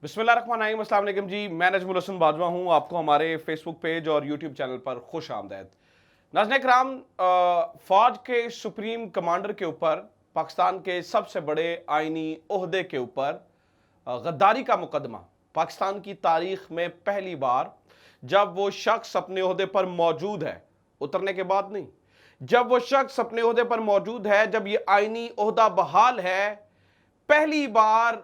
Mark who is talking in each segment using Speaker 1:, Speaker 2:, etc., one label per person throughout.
Speaker 1: बिस्मिल्लाहिर्रहमानिर्रहीम, अस्सलाम वालेकुम जी। मैं नजमुल हसन बाजवा हूँ। आपको हमारे फेसबुक पेज और यूट्यूब चैनल पर खुश आमदेद। नाज़रीन कराम, फ़ौज के सुप्रीम कमांडर के ऊपर, पाकिस्तान के सबसे बड़े आइनी ओहदे के ऊपर गद्दारी का मुकदमा पाकिस्तान की तारीख में पहली बार, जब वो शख्स अपने ओहदे पर मौजूद है, उतरने के बाद नहीं, जब वो शख्स अपने ओहदे पर मौजूद है, जब ये आइनी ओहदा बहाल है, पहली बार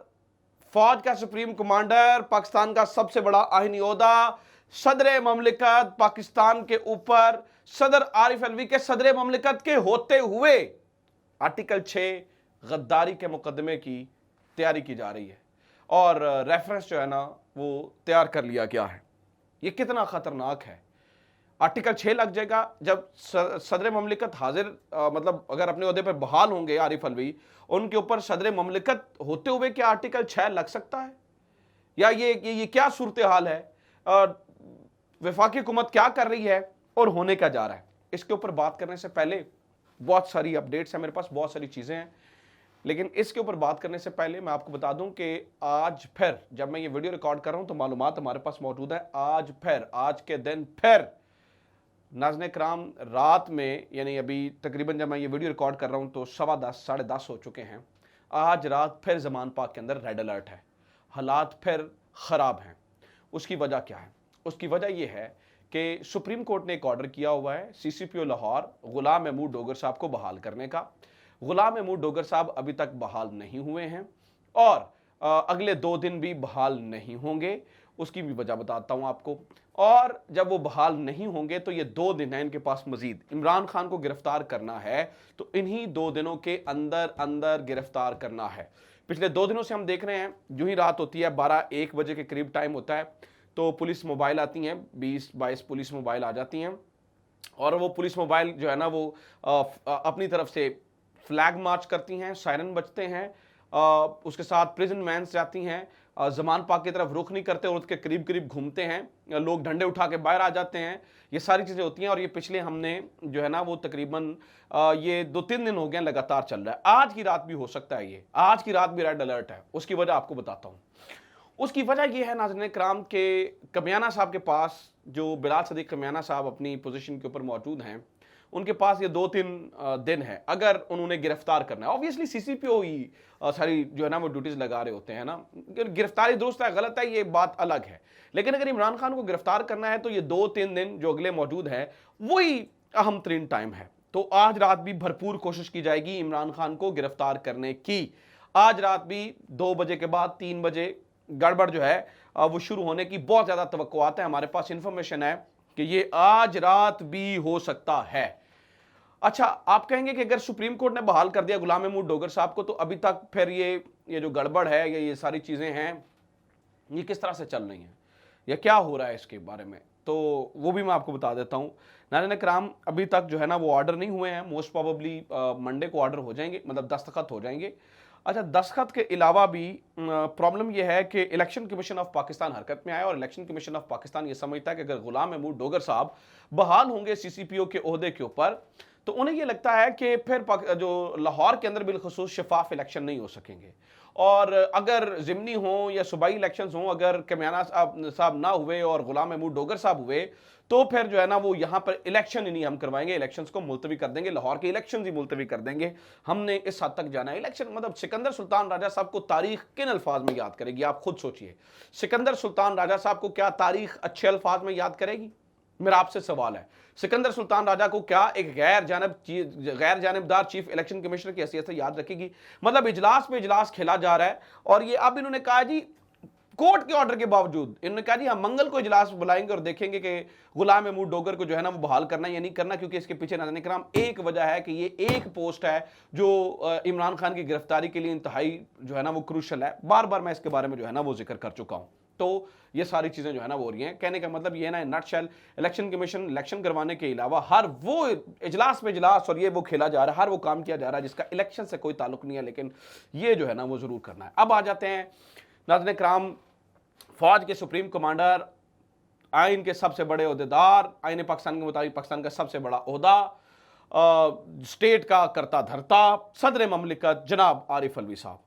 Speaker 1: फौज का सुप्रीम कमांडर, पाकिस्तान का सबसे बड़ा आईनी ओहदा, सदर ममलिकत पाकिस्तान के ऊपर, सदर आरिफ अलवी के सदर ममलिकत के होते हुए आर्टिकल 6 गद्दारी के मुकदमे की तैयारी की जा रही है और रेफरेंस जो है ना वो तैयार कर लिया गया है। ये कितना खतरनाक है। आर्टिकल 6 लग जाएगा जब सदर ममलिकत हाजिर, मतलब अगर अपने ओहदे पर बहाल होंगे आरिफ अलवी, उनके ऊपर सदर ममलिकत होते हुए क्या आर्टिकल 6 लग सकता है? या ये क्या सूरत हाल है? वफाकी हुकूमत क्या कर रही है और होने क्या जा रहा है? इसके ऊपर बात करने से पहले बहुत सारी अपडेट्स हैं मेरे पास, बहुत सारी चीज़ें हैं, लेकिन इसके ऊपर बात करने से पहले मैं आपको बता दूं कि आज फिर जब मैं ये वीडियो रिकॉर्ड कर रहा हूं तो मालूमात हमारे पास मौजूद है। आज के दिन फिर नाज़रीन कराम, रात में, यानी अभी तकरीबन जब मैं ये वीडियो रिकॉर्ड कर रहा हूँ तो 10:15 10:30 हो चुके हैं। आज रात फिर ज़मान पाक के अंदर रेड अलर्ट है, हालात फिर ख़राब हैं। उसकी वजह क्या है? उसकी वजह यह है कि सुप्रीम कोर्ट ने एक ऑर्डर किया हुआ है CCPO लाहौर गुलाम महमूद डोगर साहब को बहाल करने का। गुलाम महमूद डोगर साहब अभी तक बहाल नहीं हुए हैं और अगले 2 दिन भी बहाल नहीं होंगे। उसकी भी वजह बताता हूं आपको। और जब वो बहाल नहीं होंगे तो ये 2 दिन है इनके पास मजीद। इमरान खान को गिरफ्तार करना है तो इन्हीं 2 दिनों के अंदर अंदर गिरफ्तार करना है। पिछले 2 दिनों से हम देख रहे हैं, जो ही रात होती है 12-1 बजे के करीब टाइम होता है तो पुलिस मोबाइल आती हैं, 20-22 पुलिस मोबाइल आ जाती हैं और वो पुलिस मोबाइल जो है ना वो अपनी तरफ से फ्लैग मार्च करती हैं, सायरन बजते हैं, उसके साथ प्रिजन वैन्स जाती हैं, जमान पाक की तरफ रुख नहीं करते और उसके करीब करीब घूमते हैं, लोग डंडे उठा के बाहर आ जाते हैं। ये सारी चीज़ें होती हैं और ये पिछले हमने जो है ना वो तकरीबन ये 2-3 दिन हो गए लगातार चल रहा है। आज की रात भी हो सकता है, ये आज की रात भी रेड अलर्ट है। उसकी वजह आपको बताता हूँ। उसकी वजह यह है नाज़रीन कराम के कमियाना साहब के पास, जो बिलाल सदीक कमियाना साहब अपनी पोजीशन के ऊपर मौजूद हैं, उनके पास ये 2-3 दिन है अगर उन्होंने गिरफ्तार करना है। ऑब्वियसली CCPO ही सारी जो है ना वो ड्यूटीज लगा रहे होते हैं ना। गिरफ्तारी दुरुस्त है गलत है ये बात अलग है, लेकिन अगर इमरान खान को गिरफ्तार करना है तो ये 2-3 दिन जो अगले मौजूद है वही अहम तरीन टाइम है। तो आज रात भी भरपूर कोशिश की जाएगी इमरान खान को गिरफ्तार करने की। आज रात भी 2 बजे के बाद 3 बजे गड़बड़ जो है वो शुरू होने की बहुत ज्यादा तवक्कुआत है। हमारे पास इंफॉर्मेशन है कि ये आज रात भी हो सकता है। अच्छा, आप कहेंगे कि अगर सुप्रीम कोर्ट ने बहाल कर दिया गुलाम महमूद डोगर साहब को तो अभी तक फिर ये जो गड़बड़ है या ये सारी चीजें हैं ये किस तरह से चल रही हैं या क्या हो रहा है इसके बारे में, तो वो भी मैं आपको बता देता हूं। नाज़रीन कराम, अभी तक जो है ना वो ऑर्डर नहीं हुए हैं। मोस्ट प्रोबेबली मंडे को ऑर्डर हो जाएंगे, मतलब दस्तखत हो जाएंगे। अच्छा, दस्तखत के अलावा भी प्रॉब्लम यह है कि इलेक्शन कमीशन ऑफ पाकिस्तान हरकत में आया और इलेक्शन कमीशन ऑफ पाकिस्तान ये समझता है कि अगर गुलाम महमूद डोगर साहब बहाल होंगे CCPO के ओहदे के ऊपर तो उन्हें यह लगता है कि फिर जो लाहौर के अंदर बिलखुसूस शफाफ इलेक्शन नहीं हो सकेंगे और अगर ज़िमनी हो या सूबाई इलेक्शंस हों, अगर कमियाना साहब ना हुए और गुलाम महमूद डोगर साहब हुए तो फिर जो है ना वो यहाँ पर इलेक्शन ही नहीं हम करवाएंगे, इलेक्शंस को मुलतवी कर देंगे, लाहौर के इलेक्शन ही मुलतवी कर देंगे। हमने इस हद तक जाना है। इलेक्शन मतलब सिकंदर सुल्तान राजा साहब को तारीख किन अल्फाज में याद करेगी? आप खुद सोचिए। सिकंदर सुल्तान राजा साहब को क्या तारीख अच्छे अल्फाज में याद करेगी? मेरा आपसे सवाल है। सिकंदर सुल्तान राजा को क्या एक गैर जानिबदार चीफ इलेक्शन कमिश्नर की हैसियत से याद रखेगी? मतलब इजलास पे इजलास खेला जा रहा है और ये अब इन्होंने कहा जी, कोर्ट के ऑर्डर के बावजूद इन्होंने कहा जी हम मंगल को इजलास बुलाएंगे और देखेंगे कि गुलाम महमूद डोगर को जो है ना वो बहाल करना या नहीं करना, क्योंकि इसके पीछे नाज़रीन कराम एक वजह है कि ये एक पोस्ट है जो इमरान खान की गिरफ्तारी के लिए इंतहाई जो है ना वो क्रूशल है। बार बार मैं इसके बारे में जो है ना वो जिक्र कर चुका हूँ। तो ये सारी चीजें जो है ना वो हो रही हैं। कहने का मतलब ये ना नटशेल, इलेक्शन कमीशन इलेक्शन करवाने के अलावा हर वो इजलास पे इजलास और ये वो खेला जा रहा है, हर वो काम किया जा रहा है जिसका इलेक्शन से कोई ताल्लुक नहीं है, लेकिन ये जो है ना वो जरूर करना है। अब आ जाते हैं नाज़रीन कराम, फौज के सुप्रीम कमांडर, आइन के सबसे बड़े ओहदेदार, आइन पाकिस्तान के मुताबिक पाकिस्तान का सबसे बड़ा ओहदा, स्टेट का करता धरता, सदर ममलिकत जनाब आरिफ अलवी साहब।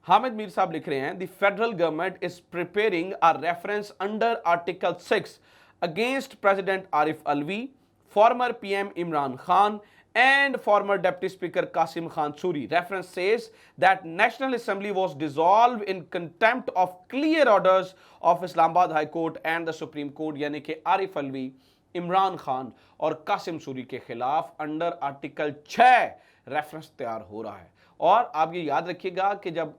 Speaker 1: हामिद मीर साहब लिख रहे हैं, the federal government is preparing a reference under article 6 against president Arif Alvi, former PM Imran Khan and former Deputy Speaker Qasim Khan Suri. Reference says that National Assembly was dissolved in contempt of clear orders of Islamabad High Court and the Supreme Court. यानी कि आरिफ अलवी, इमरान खान और कासिम सूरी के खिलाफ under article 6 reference तैयार हो रहा है। और आप ये याद रखिएगा कि जब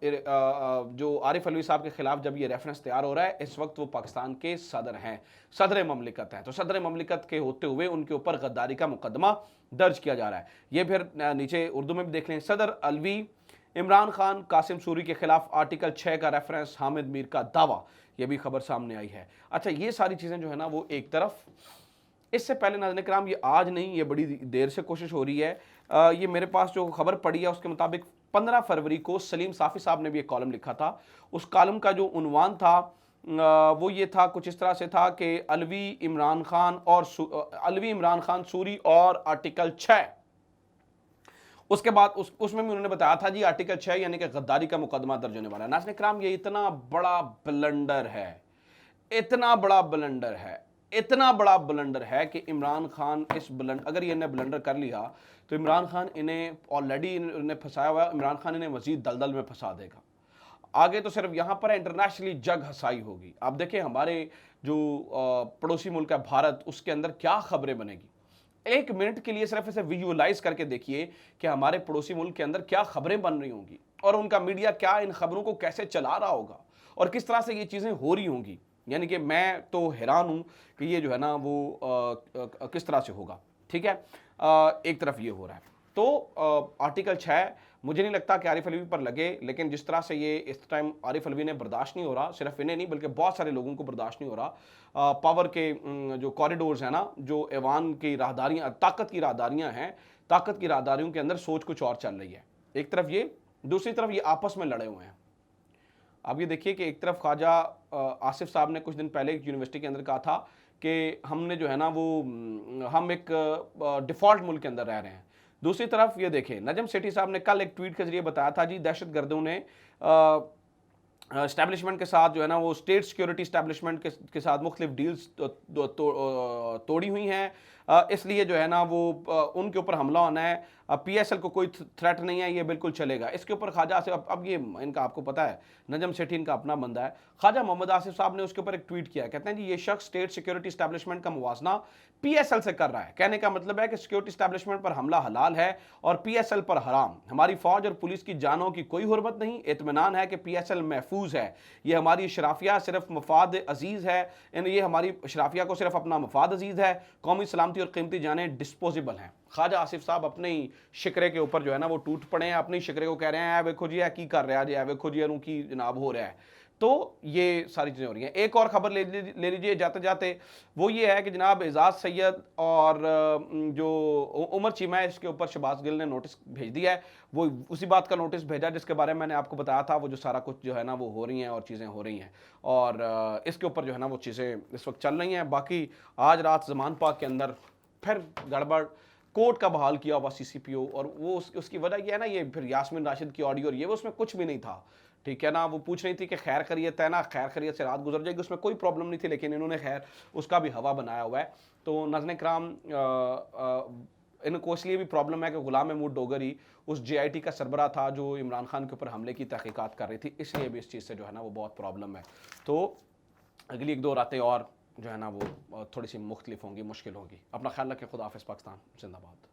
Speaker 1: जो आरिफ अलवी साहब के खिलाफ जब ये रेफरेंस तैयार हो रहा है, इस वक्त वो पाकिस्तान के सदर हैं, सदर ममलिकत हैं। तो सदर ममलिकत के होते हुए उनके ऊपर गद्दारी का मुकदमा दर्ज किया जा रहा है। ये फिर नीचे उर्दू में भी देख लें, सदर अलवी, इमरान खान, कासिम सूरी के खिलाफ आर्टिकल 6 का रेफरेंस, हामिद मीर का दावा, ये भी खबर सामने आई है। अच्छा, ये सारी चीज़ें जो है ना वो एक तरफ। इससे पहले नाज़रीन किराम, ये आज नहीं, ये बड़ी देर से कोशिश हो रही है। ये मेरे पास जो खबर पड़ी है उसके मुताबिक 15 फरवरी को सलीम साफ़ी साहब ने भी एक कॉलम लिखा था। उस कॉलम का जो उन्वान था वो ये था, कुछ इस तरह से था कि अलवी इमरान खान सूरी और आर्टिकल 6। उसके बाद उसमें भी उन्होंने बताया था जी आर्टिकल 6 यानी कि गद्दारी का मुकदमा दर्ज होने वाला है। नाज़रीन किराम, ये इतना बड़ा ब्लंडर है, इतना बड़ा ब्लंडर है, इतना बड़ा ब्लंडर है कि इमरान खान अगर ये इन्हें ब्लंडर कर लिया तो इमरान खान इन्हें ऑलरेडी इन्हें फंसाया हुआ है, इमरान खान इन्हें मजीद दलदल में फंसा देगा। आगे तो सिर्फ यहाँ पर इंटरनेशनली जग हसाई होगी। आप देखिए हमारे जो पड़ोसी मुल्क है भारत, उसके अंदर क्या खबरें बनेगी। एक मिनट के लिए सिर्फ इसे विजुअलाइज करके देखिए कि हमारे पड़ोसी मुल्क के अंदर क्या खबरें बन रही होंगी और उनका मीडिया क्या इन खबरों को कैसे चला रहा होगा और किस तरह से ये चीज़ें हो रही होंगी। यानी कि मैं तो हैरान हूँ कि ये जो है ना वो किस तरह से होगा। ठीक है, एक तरफ ये हो रहा है। तो आर्टिकल 6 मुझे नहीं लगता कि आरिफ अलवी पर लगे, लेकिन जिस तरह से ये इस टाइम आरिफ अलवी ने बर्दाश्त नहीं हो रहा, सिर्फ इन्हें नहीं बल्कि बहुत सारे लोगों को बर्दाश्त नहीं हो रहा। पावर के जो कॉरिडोर्स हैं ना, जो ऐवान की राहदारियाँ, ताकत की राहदारियाँ हैं, ताकत की राहदारियों के अंदर सोच कुछ और चल रही है। एक तरफ ये, दूसरी तरफ ये आपस में लड़े हुए हैं। अब ये देखिए कि एक तरफ ख्वाजा आसिफ साहब ने कुछ दिन पहले एक यूनिवर्सिटी के अंदर कहा था कि हमने जो है ना वो हम एक डिफ़ॉल्ट मुल्क के अंदर रह रहे हैं। दूसरी तरफ ये देखें, नजम सेठी साहब ने कल एक ट्वीट के जरिए बताया था जी दहशतगर्दों ने इस्टेब्लिशमेंट के साथ जो है ना वो स्टेट सिक्योरिटी इस्टेब्लिशमेंट के साथ मुख्तलिफ डील्स तोड़ी हुई हैं, इसलिए जो है ना वो उनके ऊपर हमला होना है। PSL को कोई थ्रेट नहीं है, ये बिल्कुल चलेगा। इसके ऊपर ख्वाजा आसिफ, अब ये इनका आपको पता है नजम सेठी इनका अपना बंदा है, ख्वाजा मोहम्मद आसिफ साहब ने उसके ऊपर एक ट्वीट किया, कहते हैं जी ये शख्स स्टेट सिक्योरिटी इस्टेब्लिशमेंट का मुवाजना PSL से कर रहा है। कहने का मतलब है कि सिक्योरिटी इस्टेब्लिशमेंट पर हमला हलाल है और PSL पर हराम। हमारी फौज और पुलिस की जानों की कोई हुर्मत नहीं, इत्मीनान है कि PSL महफूज है। ये हमारी शराफिया सिर्फ मफाद अजीज़ है, ये हमारी शराफिया को सिर्फ अपना मफाद अजीज़ है। कौमी सलामती और कीमती जानें डिस्पोजेबल हैं। ख्वाजा आसिफ साहब अपने ही शिकरे के ऊपर जो है ना वो टूट पड़े हैं, अपने शिकरे को कह रहे हैं देखो जी की कर रहा है, देखो जी की जनाब हो रहा है। तो ये सारी चीज़ें हो रही हैं। एक और खबर ले लीजिए जाते जाते, वो ये है कि जनाब एजाज सैयद और जो उमर चीमा है, इसके ऊपर शहबाज गिल ने नोटिस भेज दिया है। वो उसी बात का नोटिस भेजा जिसके बारे में मैंने आपको बताया था, वो जो सारा कुछ जो है ना वो हो रही हैं और चीज़ें हो रही हैं और इसके ऊपर जो है ना वो चीज़ें इस वक्त चल रही हैं। बाकी आज रात ज़मान पाक के अंदर फिर गड़बड़, कोर्ट का बहाल किया हुआ CCPO, और वो उसकी वजह यह है ना, ये फिर यास्मीन राशिद की ऑडियो और ये वो उसमें कुछ भी नहीं था। ठीक है ना, वो पूछ रही थी कि खैर खैरियत है ना, खैर खैरियत से रात गुजर जाएगी, उसमें कोई प्रॉब्लम नहीं थी, लेकिन इन्होंने खैर उसका भी हवा बनाया हुआ है। तो नाज़रीन किराम, इनको इसलिए भी प्रॉब्लम है कि गुलाम महमूद डोगरी उस JIT का सरबरा था जो इमरान खान के ऊपर हमले की तहकीकात कर रही थी, इसलिए भी इस चीज़ से जो है ना वो बहुत प्रॉब्लम है। तो अगली 1-2 रातें और जो है ना वो थोड़ी सी मुख्तलिफ होंगी, मुश्किल होगी। अपना ख्याल रखें। खुदा हाफ़िज़। पाकिस्तान जिंदाबाद।